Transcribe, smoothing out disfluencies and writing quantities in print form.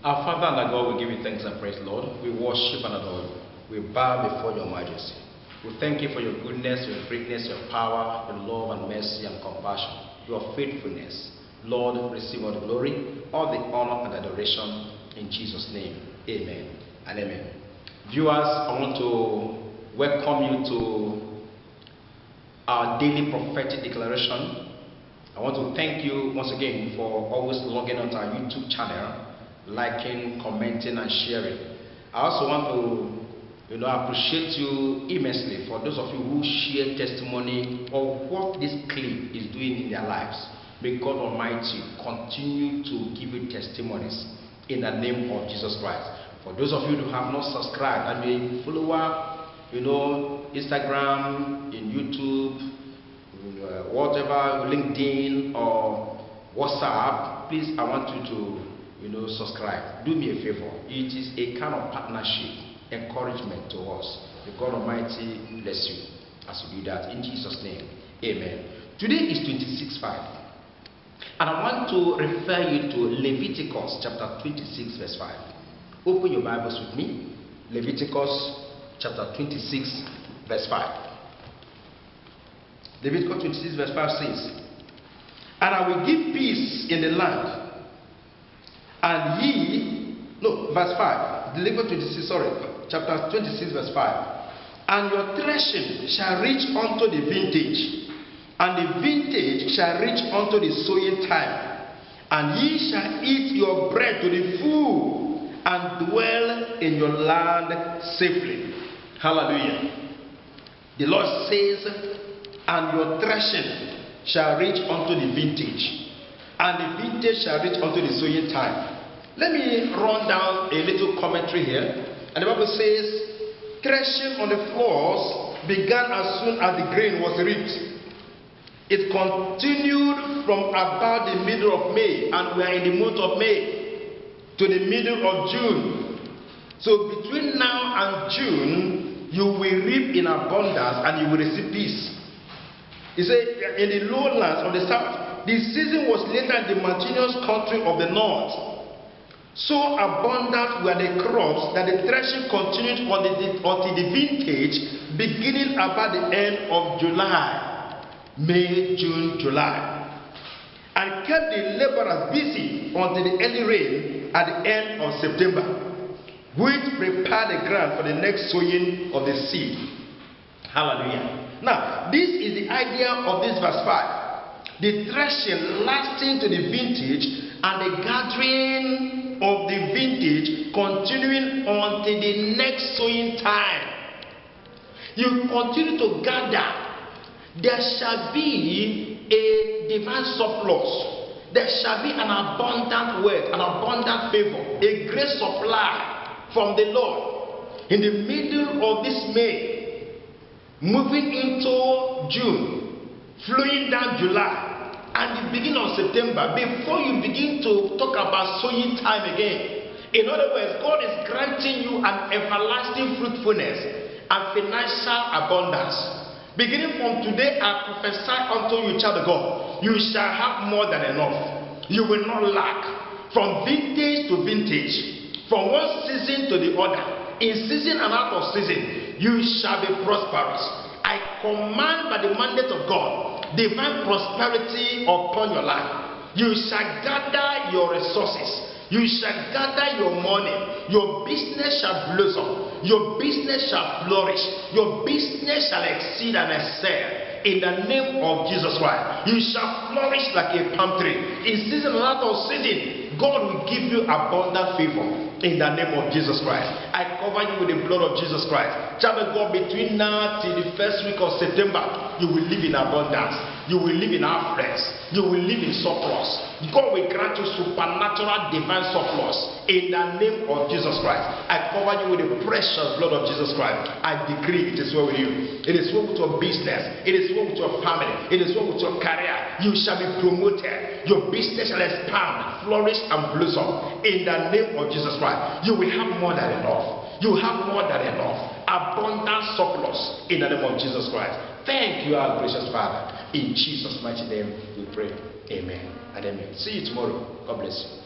Our Father and our God, we give you thanks and praise, Lord. We worship and adore you. We bow before your majesty. We thank you for your goodness, your greatness, your power, your love and mercy and compassion, your faithfulness. Lord, receive all the glory, all the honor and adoration in Jesus' name. Amen and amen. Viewers, I want to welcome you to our daily prophetic declaration. I want to thank you once again for always logging onto our YouTube channel, liking, commenting, and sharing. I also want to appreciate you immensely for those of you who share testimony of what this clip is doing in their lives. May God Almighty continue to give you testimonies in the name of Jesus Christ. For those of you who have not subscribed and may follow up, Instagram, in YouTube, whatever, LinkedIn or WhatsApp, please, I want you to subscribe. Do me a favor. It is a kind of partnership, encouragement to us. May God Almighty bless you as you do that in Jesus' name. Amen. Today is 26:5. And I want to refer you to Leviticus chapter 26 verse 5. Open your Bibles with me. Leviticus chapter 26 verse 5. Leviticus 26 verse 5 says, "And I will give peace in the land, and verse 5, chapter 26 verse 5. And your threshing shall reach unto the vintage, and the vintage shall reach unto the sowing time, and ye shall eat your bread to the full, and dwell in your land safely." Hallelujah. The Lord says, "And your threshing shall reach unto the vintage, and the vintage shall reach unto the sowing time." Let me run down a little commentary here. And the Bible says, threshing on the floors began as soon as the grain was reaped. It continued from about the middle of May, and we are in the month of May, to the middle of June. So between now and June, you will reap in abundance and you will receive peace. He said, in the lowlands of the south, the season was later in the mountainous country of the north. So abundant were the crops that the threshing continued until the vintage, beginning about the end of July, May, June, July, and kept the laborers busy until the early rain at the end of September, which prepared the ground for the next sowing of the seed. Hallelujah. Now, this is the idea of this verse 5. The threshing lasting to the vintage, and the gathering of the vintage continuing until the next sowing time. You continue to gather. There shall be a divine surplus. There shall be an abundant wealth, an abundant favor, a great supply from the Lord. In the middle of this May, moving into June, flowing down July, and the beginning of September, before you begin to talk about sowing time again. In other words, God is granting you an everlasting fruitfulness and financial abundance. Beginning from today, I prophesy unto you, child of God, you shall have more than enough. You will not lack. From vintage to vintage, from one season to the other, in season and out of season, you shall be prosperous. I command by the mandate of God, divine prosperity upon your life. You shall gather your resources. You shall gather your money. Your business shall blossom. Your business shall flourish. Your business shall exceed and excel. In the name of Jesus Christ, you shall flourish like a palm tree. In season and out of season, God will give you abundant favor. In the name of Jesus Christ, I cover you with the blood of Jesus Christ. Child of God, between now till the first week of September, you will live in abundance. You will live in affluence. You will live in surplus. God will grant you supernatural divine surplus. In the name of Jesus Christ, I cover you with the precious blood of Jesus Christ. I decree it is well with you. It is well with your business. It is well with your family. It is well with your career. You shall be promoted. Your business shall expand, flourish, and blossom. In the name of Jesus Christ, you will have more than enough. You have more than enough. Abundant surplus in the name of Jesus Christ. Thank you, our gracious Father. In Jesus' mighty name we pray. Amen and amen. See you tomorrow. God bless you.